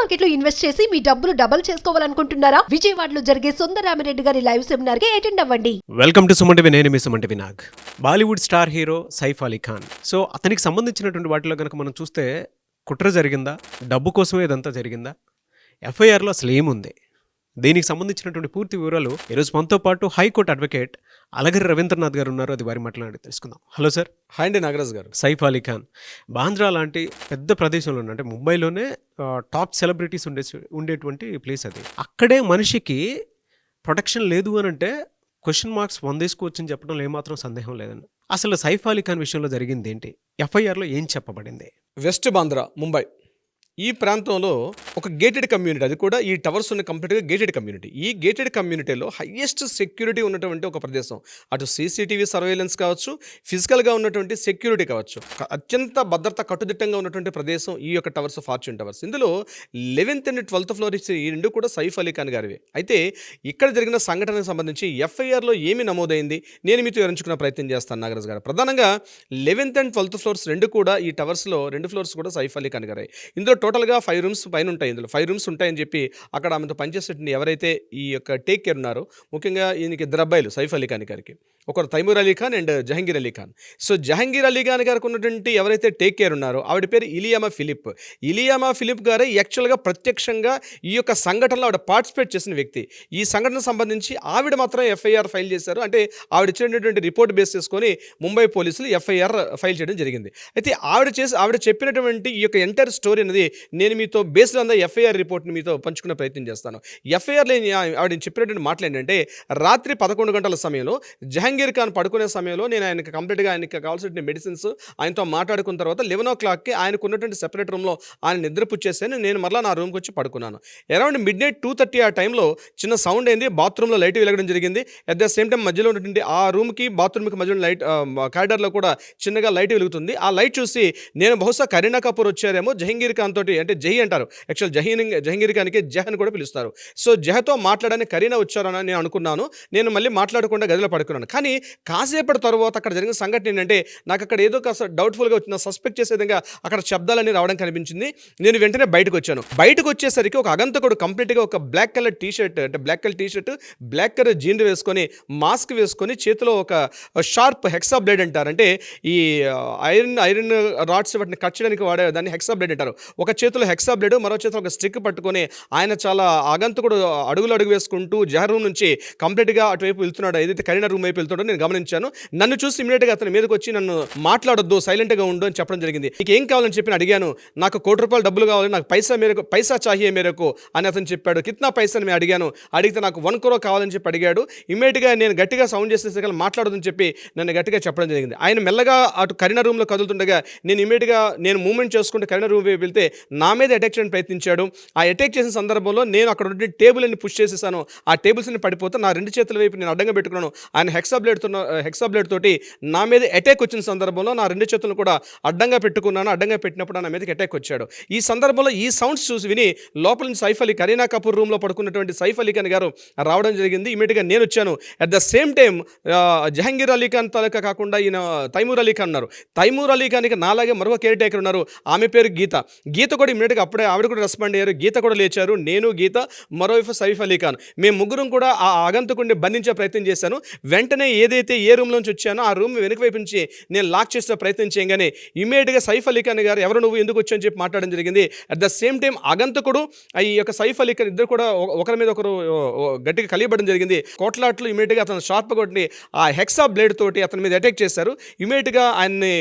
Market లో invest చేసి మీ డబ్బులు డబుల్ చేసుకోవాలనుకుంటున్నారా? విజయవాడలో జరిగే సుందరరామిరెడ్డి గారి లైవ్ సెమినార్ కి అటెండ్ అవ్వండి. Welcome to Suman TV. నేను మీ Suman TV Nag. Bollywood star hero Saif Ali Khan. So అతనికి సంబంధించినటువంటి వాటిలో కనుక మనం చూస్తే కుట్ర జరిగిందా, డబ్బు కోసమే ఇదంతా జరిగిందా, ఎఫ్ఐఆర్లో అసలు ఏముంది, దీనికి సంబంధించినటువంటి పూర్తి వివరాలు ఈరోజు మనతో పాటు హైకోర్టు అడ్వకేట్ అలగిరి రవీంద్రనాథ్ గారు ఉన్నారు. అది వారి మాట్లాడి తెలుసుకుందాం. Hello sir. హాయ్ అండి నాగరాజ్ గారు. సైఫ్ అలీ ఖాన్ బాంద్రా లాంటి పెద్ద ప్రదేశంలో అంటే ముంబైలోనే టాప్ సెలబ్రిటీస్ ఉండేటువంటి ప్లేస్ అది. అక్కడే మనిషికి ప్రొటెక్షన్ లేదు అని అంటే క్వశ్చన్ మార్క్స్ 100 వేసుకోవచ్చు అని చెప్పడంలో ఏమాత్రం సందేహం లేదండి. అసలు సైఫ్ అలీ ఖాన్ విషయంలో జరిగింది ఏంటి, ఎఫ్ఐఆర్లో ఏం చెప్పబడింది? వెస్ట్ బాంద్రా, ముంబై ఈ ప్రాంతంలో ఒక గేటెడ్ కమ్యూనిటీ, అది కూడా ఈ టవర్స్ ఉన్న కంప్లీట్గా గేటెడ్ కమ్యూనిటీ. ఈ గేటెడ్ కమ్యూనిటీలో హయ్యెస్ట్ సెక్యూరిటీ ఉన్నటువంటి ఒక ప్రదేశం. అటు సీసీటీవీ సర్వేలెన్స్ కావచ్చు, ఫిజికల్గా ఉన్నటువంటి సెక్యూరిటీ కావచ్చు, అత్యంత భద్రత కట్టుదిట్టంగా ఉన్నటువంటి ప్రదేశం ఈ యొక్క టవర్స్, ఫార్చ్యూన్ టవర్స్. ఇందులో 11th and 12th ఫ్లోర్ ఈ రెండు కూడా సైఫ్ అలీ ఖాన్ గారివే. అయితే ఇక్కడ జరిగిన సంఘటనకు సంబంధించి ఎఫ్ఐఆర్లో ఏమి నమోదైంది నేను మీతో వివరించుకునే ప్రయత్నం చేస్తాను నాగరాజ్ గారు. ప్రధానంగా 11th and 12th ఫ్లోర్స్ రెండు కూడా ఈ టవర్స్లో 2 ఫ్లోర్స్ కూడా సైఫ్ అలీ ఖాన్ గారే. ఇందులో టోటల్గా 5 రూమ్స్ పైన ఉంటాయి. ఇందులో 5 రూమ్స్ ఉంటాయని చెప్పి అక్కడ ఆమెతో పనిచేసేటువంటి ఎవరైతే ఈ యొక్క టేక్ కేర్ ఉన్నారో, ముఖ్యంగా ఈయనకి 2 అబ్బాయిలు సైఫ్ అలీ ఖాన్ గారికి, ఒకరు తైమూర్ అలీ ఖాన్ అండ్ జహంగీర్ అలీ ఖాన్. సో జహంగీర్ అలీ ఖాన్ గారికి ఉన్నటువంటి ఎవరైతే టేక్ కేర్ ఉన్నారో ఆవిడ పేరు ఇలియామా ఫిలిప్. ఇలియామా ఫిలిప్ గారే యాక్చువల్గా ప్రత్యక్షంగా ఈ యొక్క సంఘటనలో ఆవిడ పార్టిసిపేట్ చేసిన వ్యక్తి. ఈ సంఘటన సంబంధించి ఆవిడ మాత్రం ఎఫ్ఐఆర్ ఫైల్ చేశారు. అంటే ఆవిడ ఇచ్చినటువంటి రిపోర్ట్ బేస్ చేసుకొని ముంబై పోలీసులు ఎఫ్ఐఆర్ ఫైల్ చేయడం జరిగింది. అయితే ఆవిడ చెప్పినటువంటి ఈ యొక్క ఎంటైర్ స్టోరీ అనేది నేను మీతో బేస్డ్ ఆన్ ద ఎఫ్ఐఆర్ రిపోర్ట్ని మీతో పంచుకునే ప్రయత్నం చేస్తాను. ఎఫ్ఐఆర్లో ఆవిడ చెప్పినటువంటి మాటలు ఏంటంటే, రాత్రి 11 గంటల సమయంలో జహంగీర్ ఖాన్ పడుకునే సమయంలో నేను ఆయనకి కంప్లీట్గా ఆయనకి కావాల్సిన మెడిసిన్స్ ఆయనతో మాట్లాడుకున్న తర్వాత 11 o'clockకి ఆయనకు ఉన్నటువంటి సెపరేట్ రూమ్లో ఆయన నిద్రపుచ్చేసాను. నేను మరలా నా రూమ్కి వచ్చి పడుకున్నాను. అరౌండ్ midnight 2:30 ఆ టైంలో చిన్న సౌండ్ అయింది. బాత్రూంలో లైట్ వెలగడం జరిగింది. అట్ ద సేమ్ టైం మధ్యలో ఉన్నటువంటి ఆ రూమ్కి బాత్రూమ్కి మధ్యలో లైట్, కారిడార్లో కూడా చిన్నగా లైట్ వెలుగుతుంది. ఆ లైట్ చూసి నేను బహుశా కరీనా కపూర్ వచ్చారేమో జహంగీర్ ఖాన్ తోటి, అంటే జహీ అంటారు యాక్చువల్, జహంగీర్ ఖాన్కి జహ్ అని కూడా పిలుస్తారు. సో జహతో మాట్లాడడానికి కరీనా వచ్చారని నేను అనుకున్నాను. నేను మళ్ళీ మాట్లాడకుండా గదిలో పడుకున్నాను. కానీ కాసేపటి తర్వాత అక్కడ జరిగిన సంఘటన ఏంటంటే, నాకు అక్కడ ఏదో కాస్త డౌట్ఫుల్గా వచ్చిన, సస్పెక్ట్ చేసే విధంగా అక్కడ శబ్దాలన్నీ రావడం కనిపించింది. నేను వెంటనే బయటకు వచ్చాను. బయటకు వచ్చేసరికి ఒక అగంతకుడు కంప్లీట్గా ఒక black colour T shirt, black colour jean వేసుకొని, మాస్క్ వేసుకొని, చేతిలో ఒక షార్ప్ హెక్సా బ్లేడ్ అంటారు, అంటే ఈ ఐరన్ రాడ్స్ వాటిని కట్ చేయడానికి వాడే దాన్ని హెక్సా బ్లేడ్ అంటారు. ఒక చేతిలో హెక్సా బ్లేడ్, మరో చేతిలో ఒక స్టిక్ పట్టుకొని ఆయన చాలా ఆగంతకుడు అడుగు వేసుకుంటూ జహర్ రూమ్ నుంచి కంప్లీట్గా అటువైపు వెళ్తున్నాడు, ఏదైతే కరీనా రూమ్ వైపు వెళ్తున్నాడో నేను గమనించాను. నన్ను చూసి ఇమీడియట్గా అతని మీదకి వచ్చి నన్ను మాట్లాడొద్దు, సైలెంట్గా ఉండు అని చెప్పడం జరిగింది. నీకు ఏం కావాలని చెప్పి అడిగాను. నాకు ₹1 డబ్బులు కావాలి, నాకు పైసా చాహియే మేరకు అని అతను చెప్పాడు. కిత్నా పైసా అని మేము అడిగాను. అడిగితే నాకు 1 crore కావాలని చెప్పి అడిగాడు. ఇమీడియట్గా నేను గట్టిగా సౌండ్ చేసేసరికి మాట్లాడొద్దని చెప్పి నన్ను గట్టిగా చెప్పడం జరిగింది. ఆయన మెల్లగా అటు కరీనా రూమ్లో కదులుతుండగా నేను ఇమీడియట్గా మూవ్మెంట్ చేసుకుంటూ కరీనా రూమ్ వైపు వెళ్తే నా మీద అటాక్ చేయడానికి ప్రయత్నించాడు. ఆ అటాక్ చేసిన సందర్భంలో నేను అక్కడ ఉండే టేబుల్ అన్ని పుష్ చేసేసాను. ఆ టేబుల్స్ అన్ని పడిపోతే నా 2 చేతుల వైపు నేను అడ్డంగా పెట్టుకున్నాను. ఆయన హెక్సా బ్లేడ్ తోటి నా మీద అటాక్ వచ్చిన సందర్భంలో నా 2 చేతులను కూడా అడ్డంగా పెట్టుకున్నాను. అడ్డంగా పెట్టినప్పుడు నా మీదకి అటాక్ వచ్చాడు. ఈ సందర్భంలో ఈ సౌండ్స్ చూసి విని లోపల నుంచి సైఫ్ అలీ, కరీనా కపూర్ రూమ్లో పడుకున్నటువంటి సైఫ్ అలీ ఖాన్ గారు రావడం జరిగింది. ఇమీడియట్గా నేను వచ్చాను. At the same time Jahangir Ali Khan తాలూకా కాకుండా ఈయన తైమూర్ అలీ ఖాన్ ఉన్నారు. తైమూర్ అలీ ఖాన్కి నాలాగే మరొక కేర్ టేకర్ ఉన్నారు. ఆమె పేరు గీత కూడా ఇమీడియట్గా అప్పుడే ఆవిడ కూడా రెస్పాండ్ అయ్యారు. గీత కూడా లేచారు. నేను, గీత, మరోవైపు సైఫ్ అలీ ఖాన్, మేము ముగ్గురం కూడా ఆ ఆగంతకుడిని బంధించే ప్రయత్నం చేశాను. వెంటనే ఏదైతే ఏ రూమ్లోంచి వచ్చానో ఆ రూమ్ వెనుక వైపు నుంచి నేను లాక్ చేసే ప్రయత్నం చేయగానే ఇమీడియట్గా సైఫ్ అలీ ఖాన్ గారు ఎవరు నువ్వు ఎందుకు వచ్చావు అని చెప్పి మాట్లాడడం జరిగింది. అట్ ద సేమ్ టైం ఆగంతకుడు ఈ యొక్క సైఫ్ అలీ ఖాన్ ఇద్దరు కూడా ఒకరి మీద ఒకరు గట్టిగా కలియబడడం జరిగింది. కోట్లాట్లు ఇమీడియట్గా అతను షార్ప్ కొట్టి ఆ హెక్సా బ్లేడ్ తోటి అతని మీద అటాక్ చేశారు. ఇమీడియట్గా ఆయన్ని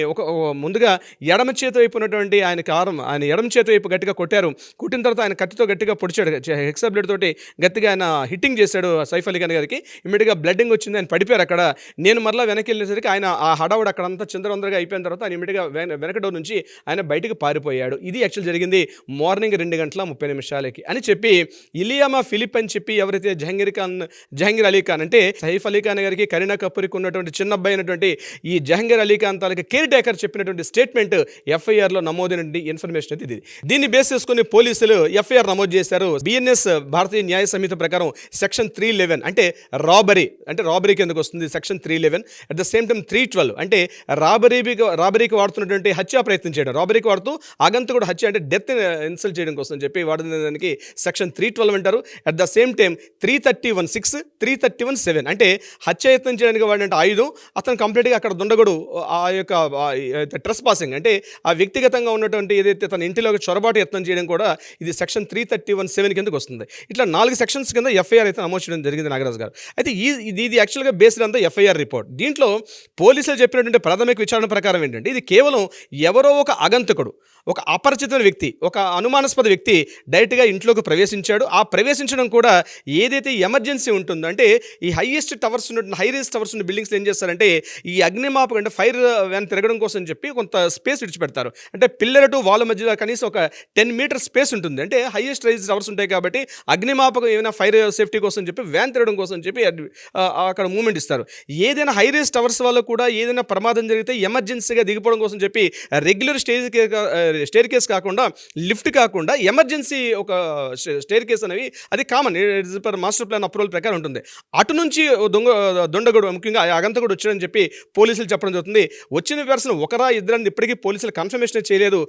ముందుగా ఎడమ చేతి వైపు ఉన్నటువంటి ఆయన ఎడమ చేతి వైపు గట్టిగా కొట్టారు. కొట్టిన తర్వాత ఆయన కత్తితో గట్టిగా పొడిచాడు. హెక్సా బ్లేడ్ తోటి గట్టిగా ఆయన హిట్టింగ్ చేశాడు సైఫ్ అలీ ఖాన్ గారికి. ఇమీడియట్గా బ్లడ్డింగ్ వచ్చింది. ఆయన పడిపోయారు అక్కడ. నేను మరలా వెనక్కి వెళ్ళేసరికి ఆయన ఆ హడావుడు అక్కడంతా చిందరవందరగా అయిపోయిన తర్వాత ఆయన ఇమీడియట్గా వెనక డోర్ నుంచి ఆయన బయటకు పారిపోయాడు. ఇది యాక్చువల్ జరిగింది మార్నింగ్ 2:30 అని చెప్పి ఇలియామా ఫిలిప్ అని చెప్పి ఎవరైతే జహంగీర్ అలీ ఖాన్, అంటే సైఫ్ అలీ ఖాన్ గారికి కరీనా కపూర్కి ఉన్నటువంటి చిన్న అబ్బాయి అయినటువంటి ఈ జహంగీర్ అలీ ఖాన్ తాలూకా కేర్ టేకర్ చెప్పినటువంటి స్టేట్మెంట్ ఎఫ్ఐఆర్లో నమోదైనటువంటి ఇన్ఫర్మేషన్ అయితే ఇది. దీన్ని బేస్ చేసుకుని పోలీసు పోలీసులు ఎఫ్ఐఆర్ నమోదు చేశారు. బిఎన్ఎస్ భారతీయ న్యాయ సంహిత ప్రకారం సెక్షన్ 311 అంటే రాబరీ కిందకు వస్తుంది section 311. At the same time 312 అంటే రాబరీకి వాడుతున్నటువంటి హత్యా ప్రయత్నం చేయడం, రాబరీకి వాడుతూ ఆగంతకుడు హత్య అంటే డెత్ ఇన్సల్ట్ చేయడం కోసం చెప్పి వాడుతున్న దానికి సెక్షన్ 312 అంటారు. అట్ ద సేమ్ టైం 331(6), 331(7) అంటే హత్యాయత్నం చేయడానికి వాడినట్టు ఆయుధం అతను కంప్లీట్గా అక్కడ దుండగుడు ఆ యొక్క ట్రెస్ పాసింగ్ అంటే ఆ వ్యక్తిగతంగా ఉన్నటువంటి ఏదైతే తన ఇంటిలోకి చొరబాటు యత్నం చేయడం కూడా ఇది సెక్షన్ 331(7) కిందకు వస్తుంది. ఇట్లా 4 సెక్షన్స్ కింద ఎఫ్ఐఆర్ అయితే నమోదు చేయడం జరిగింది నాగరాజు గారు. అయితే ఇది యాక్చువల్గా బేస్డ్ అంతా ఎఫ్ఐఆర్ రిపోర్ట్. దీంట్లో పోలీసులు చెప్పినటువంటి ప్రాథమిక విచారణ ప్రకారం ఏంటంటే ఇది కేవలం ఎవరో ఒక ఆగంతకుడు, ఒక అపరిచిత వ్యక్తి, ఒక అనుమానాస్పద వ్యక్తి డైరెక్ట్గా ఇంట్లోకి ప్రవేశించాడు. ఆ ప్రవేశించడం కూడా ఏదైతే ఎమర్జెన్సీ ఉంటుందో అంటే ఈ హై రైజ్ టవర్స్ ఉన్న బిల్డింగ్స్ ఏం చేస్తారంటే ఈ అగ్నిమాపక అంటే ఫైర్ వ్యాన్ తిరగడం కోసం చెప్పి కొంత స్పేస్ విడిచిపెడతారు. అంటే పిల్లర్ టు వాళ్ళ మధ్యలో కనీసం ఒక 10 మీటర్ స్పేస్ ఉంటుంది. అంటే హైయెస్ట్ రైజ్ టవర్స్ ఉంటాయి కాబట్టి అగ్నిమాపకం ఏమైనా ఫైర్ సేఫ్టీ కోసం చెప్పి వ్యాన్ తిరగడం కోసం చెప్పి అక్కడ మూమెంట్ ఇస్తారు. ఏదైనా హై రైజ్ టవర్స్ వల్ల కూడా ఏదైనా ప్రమాదం జరిగితే ఎమర్జెన్సీగా దిగిపోవడం కోసం చెప్పి రెగ్యులర్ స్టేర్ కేస్ కాకుండా లిఫ్ట్ కాకుండా ఎమర్జెన్సీ ఒక స్టేర్ కేస్ అనేవి అది common per master plan approval ప్రకారం ఉంటుంది. అటు నుంచి దొండగుడు ముఖ్యంగా అగంతకుడు వచ్చాడని చెప్పి పోలీసులు చెప్పడం జరుగుతుంది. వచ్చిన పర్సన్ ఒకరా ఇద్దరని ఇప్పటికీ పోలీసులు కన్ఫర్మేషన్ చేయలేదు.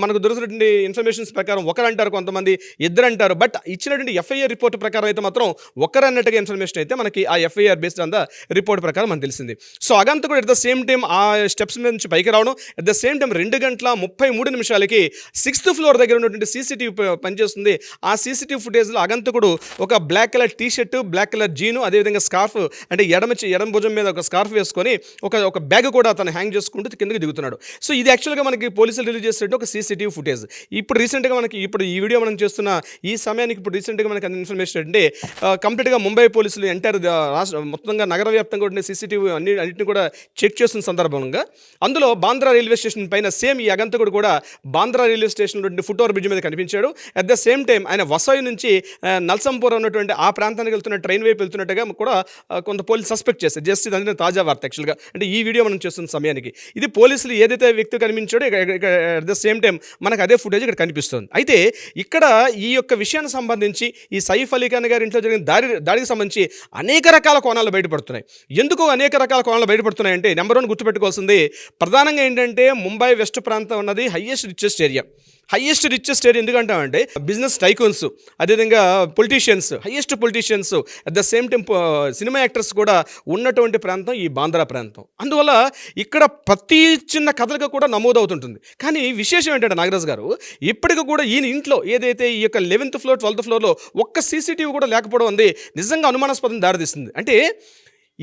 మనకు దొరుకుతున్నటువంటి ఇన్ఫర్మేషన్స్ ప్రకారం ఒకరంటారు, కొంతమంది ఇద్దరంటారు. బట్ ఇచ్చినటువంటి ఎఫ్ఐఆర్ రిపోర్ట్ ప్రకారం అయితే మాత్రం ఒకరన్నట్టుగా ఇన్ఫర్మేషన్ అయితే మనకి ఆ ఎఫ్ఐఆర్ బేస్డ్ అంతా రిపోర్ట్ ప్రకారం మనకు తెలిసింది. సో అగంతకుడు ఎట్ ద సేమ్ టైం ఆ స్టెప్స్ మీద నుంచి పైకి రావడం, at the same time 2:33 6th floor దగ్గర ఉన్నటువంటి సీసీటీవీ పనిచేస్తుంది. ఆ సీసీటీవీ ఫుటేజ్లో అగంతకుడు ఒక black colour T shirt, black colour jean, అదేవిధంగా స్కార్ఫ్ అంటే ఎడమ భుజం మీద ఒక స్కార్ఫ్ వేసుకొని ఒక బ్యాగ్ కూడా అతను హ్యాంగ్ చేసుకుంటూ కిందకి దిగుతున్నాడు. సో ఇది యాక్చువల్గా మనకి పోలీసులు రిలీజ్ చేసినట్టు ఒక సీసీటీవీ ఫుటేజ్. ఇప్పుడు రీసెంట్గా మనకి ఈ వీడియో మనం చేస్తున్న ఈ సమయానికి ఇప్పుడు రీసెంట్గా మనకి ఇన్ఫర్మేషన్ అంటే కంప్లీట్గా ముంబై పోలీసులు ఎంటైర్ మొత్తంగా నగర వ్యాప్తంగా ఉండే సీసీటీవీ అన్నింటిని కూడా చెక్ చేస్తున్న సందర్భంగా అందులో బాంద్రా రైల్వే స్టేషన్ పైన సేమ్ ఈ అగంతకుడు కూడా Bandra railway station foot over bridge మీద కనిపించాడు. అట్ ద సేమ్ టైం ఆయన వసాయి నుంచి నల్సంపూర్ ఉన్నటువంటి ఆ ప్రాంతానికి వెళ్తున్న ట్రైన్ వైపు వెళ్తున్నట్టుగా కూడా కొంత పోలీసు సస్పెక్ట్ చేస్తారు. జస్ట్ ఇది అందులో తాజా వార్త యాక్చువల్గా అంటే ఈ వీడియో మనం చేస్తున్న సమయానికి ఇది పోలీసులు ఏదైతే వ్యక్తి కనిపించాడో అట్ ద సేమ్ టైం మనకు అదే ఫుటేజ్ ఇక్కడ కనిపిస్తుంది. అయితే ఇక్కడ ఈ యొక్క విషయానికి సంబంధించి ఈ సైఫ్ అలీ ఖాన్ గారి ఇంట్లో జరిగిన దాడికి సంబంధించి అనేక రకాల కోణాలు బయటపడుతున్నాయి. ఎందుకు అనేక రకాల కోణాలు బయటపడుతున్నాయంటే నెంబర్ 1 గుర్తుపెట్టుకోవాల్సింది ప్రధానంగా ఏంటంటే ముంబై వెస్ట్ ప్రాంతం ఉన్నది హైయెస్ట్ రిచెస్ట్ ఏరియా ఎందుకంటామంటే బిజినెస్ టైకూన్స్, అదేవిధంగా politicians, highest politicians, at the same time cinema actors కూడా ఉన్నటువంటి ప్రాంతం ఈ బాంద్రా ప్రాంతం. అందువల్ల ఇక్కడ ప్రతి చిన్న కథలుగా కూడా నమోదవుతుంటుంది. కానీ విశేషం ఏంటంటే నాగరాజు గారు ఇప్పటికి కూడా ఈయన ఇంట్లో ఏదైతే ఈ యొక్క 11th ఫ్లోర్ 12th ఫ్లోర్లో ఒక్క సీసీటీవీ కూడా లేకపోవడం అనేది నిజంగా అనుమానాస్పదం దారితీస్తుంది. అంటే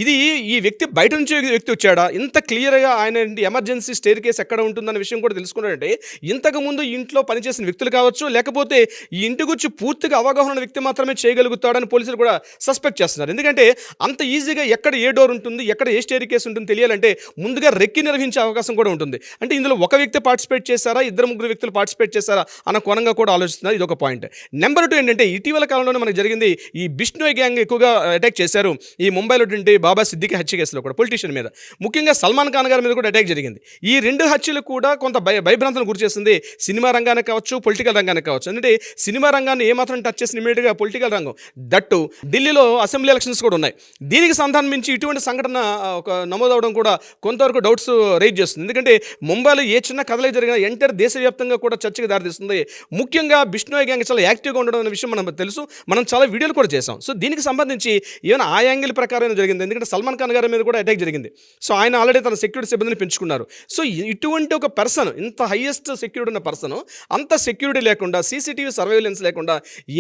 ఇది ఈ వ్యక్తి బయట నుంచి వ్యక్తి వచ్చాడా, ఇంత క్లియర్గా ఆయన ఎమర్జెన్సీ స్టేర్ కేస్ ఎక్కడ ఉంటుందన్న విషయం కూడా తెలుసుకున్నాడంటే ఇంతకుముందు ఇంట్లో పనిచేసిన వ్యక్తులు కావచ్చు, లేకపోతే ఈ ఇంటికి వచ్చి పూర్తిగా అవగాహన వ్యక్తి మాత్రమే చేయగలుగుతాడని పోలీసులు కూడా సస్పెక్ట్ చేస్తున్నారు. ఎందుకంటే అంత ఈజీగా ఎక్కడ ఏ డోర్ ఉంటుంది, ఎక్కడ ఏ స్టేర్ కేస్ ఉంటుంది తెలియాలంటే ముందుగా రెక్కి నిర్వహించే అవకాశం కూడా ఉంటుంది. అంటే ఇందులో ఒక వ్యక్తి పార్టిసిపేట్ చేశారా, 2-3 వ్యక్తులు పార్టిసిపేట్ చేశారా అన్న కోణంగా కూడా ఆలోచిస్తున్నారు. ఇది ఒక పాయింట్. నెంబర్ 2 ఏంటంటే ఇటీవల కాలంలోనే మనకు జరిగింది ఈ బిష్నోయ్ గ్యాంగ్ ఎక్కువగా అటాక్ చేశారు ఈ ముంబైలో బాబా సిద్దికి హత్య కేసులో కూడా పొలిటీషియన్ మీద, ముఖ్యంగా సల్మాన్ ఖాన్ గారి మీద కూడా అటాక్ జరిగింది. ఈ 2 హత్యలు కూడా కొంత భయభ్రాంతులను గురి చేస్తుంది సినిమా రంగానికి కావచ్చు, పొలిటికల్ రంగానికి కావచ్చు. అంటే సినిమా రంగాన్ని ఏమాత్రం టచ్ చేసిన ఇమీడియట్గా పొలిటికల్ రంగం, దట్టు ఢిల్లీలో అసెంబ్లీ ఎలక్షన్స్ కూడా ఉన్నాయి. దీనికి సంబంధించి ఇటువంటి సంఘటన ఒక నమోదవడం కూడా కొంతవరకు డౌట్స్ రైజ్ చేస్తుంది. ఎందుకంటే ముంబైలో ఏ చిన్న కథలే జరిగినా ఎంటైర్ దేశవ్యాప్తంగా కూడా చర్చకు దారితీస్తుంది. ముఖ్యంగా బిష్నోయ్ గ్యాంగ్ చాలా యాక్టివ్గా ఉండడం అనే విషయం మనం తెలుసు, మనం చాలా వీడియోలు కూడా చేసాం. సో దీనికి సంబంధించి ఏమైనా ఆ యాంగిల్ ప్రకారం జరిగింది. ఎందుకంటే సల్మాన్ ఖాన్ గారి మీద కూడా అటాక్ జరిగింది. సో ఆయన ఆల్రెడీ తన సెక్యూరిటీ సిబ్బందిని పెంచుకున్నారు. సో ఇటువంటి ఒక పర్సన్, ఇంత హైయెస్ట్ సెక్యూరిటీ ఉన్న పర్సన్ అంత సెక్యూరిటీ లేకుండా, సీసీటీవీ సర్వేలెన్స్ లేకుండా,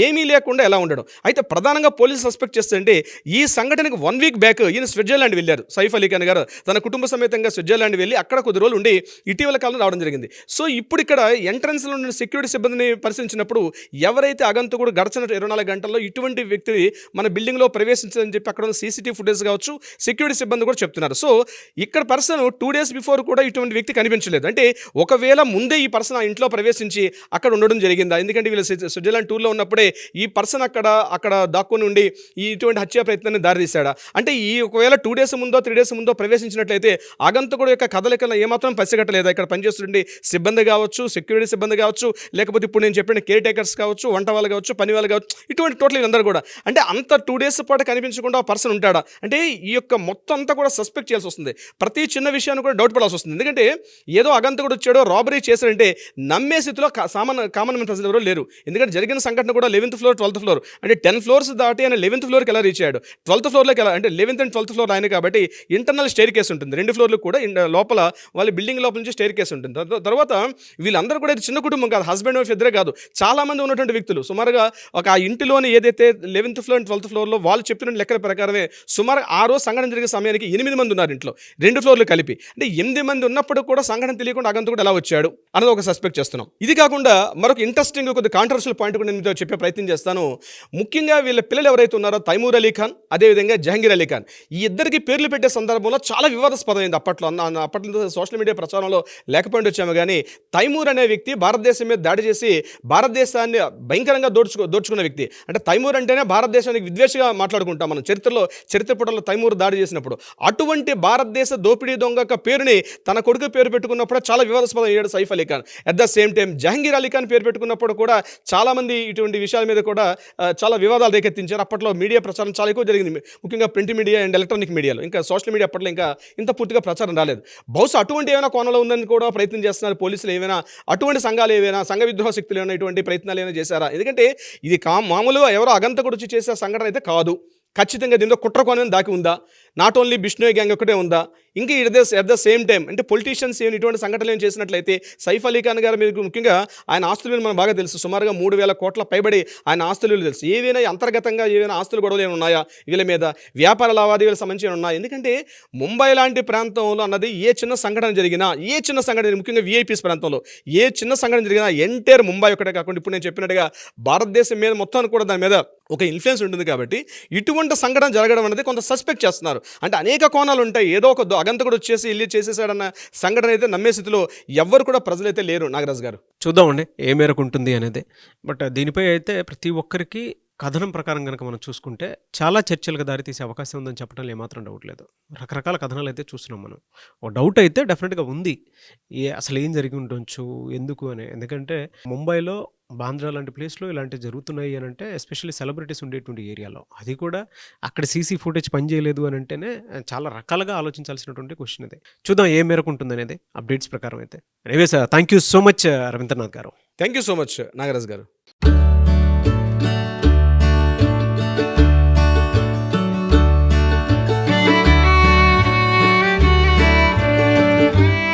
ఏమీ లేకుండా ఎలా ఉండడం. అయితే ప్రధానంగా పోలీసు సస్పెక్ట్ చేస్తుంటే ఈ సంఘటనకు 1 వీక్ బ్యాక్ ఈయన స్విట్జర్లాండ్ వెళ్ళారు. సైఫ్ అలీ ఖాన్ గారు తన కుటుంబ సమేతంగా స్విట్జర్లాండ్ వెళ్ళి అక్కడ కొద్ది రోజులు ఉండి ఇటీవల కాలంలో రావడం జరిగింది. సో ఇప్పుడు ఇక్కడ ఎంట్రన్స్లో ఉన్న సెక్యూరిటీ సిబ్బందిని పరిశీలించినప్పుడు ఎవరైతే అగంతకుడు గడిచిన 24 గంటల్లో ఇటువంటి వ్యక్తి మన బిల్డింగ్లో ప్రవేశించదని చెప్పి అక్కడ ఉన్న సీసీటీవీ ఫుటేజ్ కావచ్చు, కావచ్చు, సెక్యూరిటీ సిబ్బంది కూడా చెప్తున్నారు. సో ఇక్కడ పర్సన్ 2 days బిఫోర్ కూడా ఇటువంటి వ్యక్తి కనిపించలేదు. అంటే ఒకవేళ ముందే ఈ పర్సన్ ఆ ఇంట్లో ప్రవేశించి అక్కడ ఉండడం జరిగిందా? ఎందుకంటే వీళ్ళు స్విట్జర్లాండ్ టూర్లో ఉన్నప్పుడే ఈ పర్సన్ అక్కడ దాక్కుని ఉండి ఇటువంటి హత్యా ప్రయత్నాన్ని దారితీశాడా? అంటే ఈ ఒకవేళ 2 days ముందో 3 days ముందో ప్రవేశించినట్లయితే ఆగంతకుడు యొక్క కదలికలను ఏమాత్రం పసిగట్టలేదా? ఇక్కడ పనిచేస్తుండే సిబ్బంది కావచ్చు, సెక్యూరిటీ సిబ్బంది కావచ్చు, లేకపోతే ఇప్పుడు నేను చెప్పిన కేర్ టేకర్స్ కావచ్చు, వంట వాళ్ళు కావచ్చు, పని వాళ్ళు కావచ్చు, ఇటువంటి టోటల్ అందరూ కూడా. అంటే అంత 2 days పాటు కనిపించకుండా ఆ పర్సన్ ఉంటాడా? అంటే ఈ యొక్క మొత్తం అంతా కూడా సస్పెక్ట్ చేయాల్సి వస్తుంది. ప్రతి చిన్న విషయాన్ని కూడా డౌట్ పడాల్సి వస్తుంది. ఎందుకంటే ఏదో అగంతకుడు వచ్చాడో రాబరీ చేశాడంటే నమ్మే స్థితిలో కామన్ మెన్ ప్రజలు ఎవరో లేరు. ఎందుకంటే జరిగిన సంఘటన కూడా 11th floor 12th floor, అంటే 10 floors దాటి ఆయన 11th floorకి ఎలా రీచ్ అయ్యాడు? 12th floorలోకి ఎలా, అంటే 11th and 12th floor ఆయన కాబట్టి ఇంటర్నల్ స్టేర్ కేసు ఉంటుంది. 2 ఫ్లోర్లు కూడా లోపల వాళ్ళ బిల్డింగ్ లోపల నుంచి స్టేర్ కేసు ఉంటుంది. తర్వాత వీళ్ళందరూ కూడా ఇది చిన్న కుటుంబం కాదు, హస్బెండ్ వైఫ్ ఇద్దరే కాదు, చాలా మంది ఉన్నటువంటి వ్యక్తులు. సుమారుగా ఒక ఆ ఇంటిలోని ఏదైతే 11th floor and 12th floorలో వాళ్ళు చెప్పిన లెక్కల ప్రకారమే సుమారు ఆ రోజు సంఘటన జరిగే సమయానికి 8 మంది ఉన్నారు ఇంట్లో, 2 ఫ్లోర్లు కలిపి. అంటే 8 మంది ఉన్నప్పుడు కూడా సంఘటన తెలియకుండా అగంతకుడు ఎలా వచ్చాడు అన్నది ఒక సస్పెక్ట్ చేస్తున్నాం. ఇది కాకుండా మరొక ఇంట్రెస్టింగ్ కొద్ది కాంట్రవర్షియల్ పాయింట్ కూడా నేను చెప్పే ప్రయత్నం చేస్తాను. ముఖ్యంగా వీళ్ళ పిల్లలు ఎవరైతే ఉన్నారో తైమూర్ అలీ ఖాన్, అదేవిధంగా జహంగీర్ అలీ ఖాన్, ఈ ఇద్దరికి పేర్లు పెట్టే సందర్భంలో చాలా వివాదాస్పదమైంది. అప్పట్లో సోషల్ మీడియా ప్రచారంలో లేకపోయింది వచ్చాము. కానీ తైమూర్ అనే వ్యక్తి భారతదేశం మీద దాడి చేసి భారతదేశాన్ని భయంకరంగా దోచుకున్న వ్యక్తి. అంటే తైమూర్ అంటేనే భారతదేశానికి విద్వేషగా మాట్లాడుకుంటాం మనం చరిత్ర పుటల్లో తైమూర్ దాడి చేసినప్పుడు. అటువంటి భారతదేశ దోపిడీ దొంగ పేరుని తన కొడుకు పేరు పెట్టుకున్నప్పుడు చాలా వివాదాస్పదం అయ్యాడు Saif Ali Khan. At the same time Jahangir Ali Khan పేరు పెట్టుకున్నప్పుడు కూడా చాలామంది ఇటువంటి విషయాల మీద కూడా చాలా వివాదాలు రేకెత్తించారు. అప్పట్లో మీడియా ప్రచారం చాలా ఎక్కువ జరిగింది, ముఖ్యంగా ప్రింట్ మీడియా అండ్ ఎలక్ట్రానిక్ మీడియాలో. ఇంకా సోషల్ మీడియా అప్పట్లో ఇంకా ఇంత పూర్తిగా ప్రచారం రాలేదు. బహుశా అటువంటి ఏమైనా కోణంలో ఉందని కూడా ప్రయత్నం చేస్తున్నారు పోలీసులు. ఏమైనా అటువంటి సంఘాలు ఏమైనా సంఘ విద్రోహ శక్తులు ఏమైనా ఇటువంటి ప్రయత్నాలు ఏమైనా చేశారా? ఎందుకంటే ఇది మామూలుగా ఎవరో అగంతకుడు వచ్చి చేసే సంఘటన అయితే కాదు. ఖచ్చితంగా దీంతో కుట్ర కోణం దాకి ఉందా? నాట్ ఓన్లీ బిష్ణోయ్ గ్యాంగ్ ఒకటే ఉందా? ఇంకా ఎట్ ద సేమ్ టైం అంటే పొలిటీషియన్స్ ఏమి ఇటువంటి సంఘటనలు ఏం చేసినట్లయితే సైఫ్ అలీ ఖాన్ గారు మీకు ముఖ్యంగా ఆయన ఆస్తులు మనకు బాగా తెలుసు. సుమారుగా 3,000 కోట్ల పైబడి ఆయన ఆస్తులు తెలుసు. ఏవైనా అంతర్గతంగా ఏవైనా ఆస్తులు గొడవలు ఏమైనా ఉన్నాయా వీళ్ళ మీద? వ్యాపార లావాదేవీలకు సంబంధించి ఉన్నాయి. ఎందుకంటే ముంబై లాంటి ప్రాంతంలో అన్నది ఏ చిన్న సంఘటన జరిగినా, ముఖ్యంగా విఐపీస్ ప్రాంతంలో ఏ చిన్న సంఘటన జరిగినా ఎంటైర్ ముంబై ఒకటే కాకుండా ఇప్పుడు నేను చెప్పినట్టుగా భారతదేశం మీద మొత్తాన్ని కూడా దాని మీద ఒక ఇన్ఫ్లుయెన్స్ ఉంటుంది. కాబట్టి ఇటువంటి సంఘటన జరగడం అనేది కొంత సస్పెక్ట్ చేస్తున్నారు. అంటే అనేక కోణాలు ఉంటాయి. ఏదో ఒక అగంతకుడు వచ్చేసి ఇల్లు చేసేసాడన్న సంఘటన అయితే నమ్మే స్థితిలో ఎవ్వరు కూడా ప్రజలైతే లేరు. నాగరాజు గారు, చూద్దామండి ఏ మేరకు ఉంటుంది అనేది. బట్ దీనిపై అయితే ప్రతి ఒక్కరికి కథనం ప్రకారం కనుక మనం చూసుకుంటే చాలా చర్చలకు దారితీసే అవకాశం ఉందని చెప్పడంలో ఏమాత్రం డౌట్ లేదు. రకరకాల కథనాలు అయితే చూస్తున్నాం మనం. ఓ డౌట్ అయితే డెఫినెట్గా ఉంది, అసలు ఏం జరిగి ఉండొచ్చు, ఎందుకు అని. ఎందుకంటే ముంబైలో, బాంద్రా లాంటి ప్లేస్లో ఇలాంటివి జరుగుతున్నాయి అని అంటే, ఎస్పెషల్లీ సెలబ్రిటీస్ ఉండేటువంటి ఏరియాలో, అది కూడా అక్కడ సీసీ ఫుటేజ్ పనిచేయలేదు అని అంటేనే చాలా రకాలుగా ఆలోచించాల్సినటువంటి క్వశ్చన్ ఇది. చూద్దాం ఏ మేరకు ఉంటుంది అనేది అప్డేట్స్ ప్రకారం అయితే. Anyways thank you so much Ravindranath garu. Thank you so much Nagaraju గారు.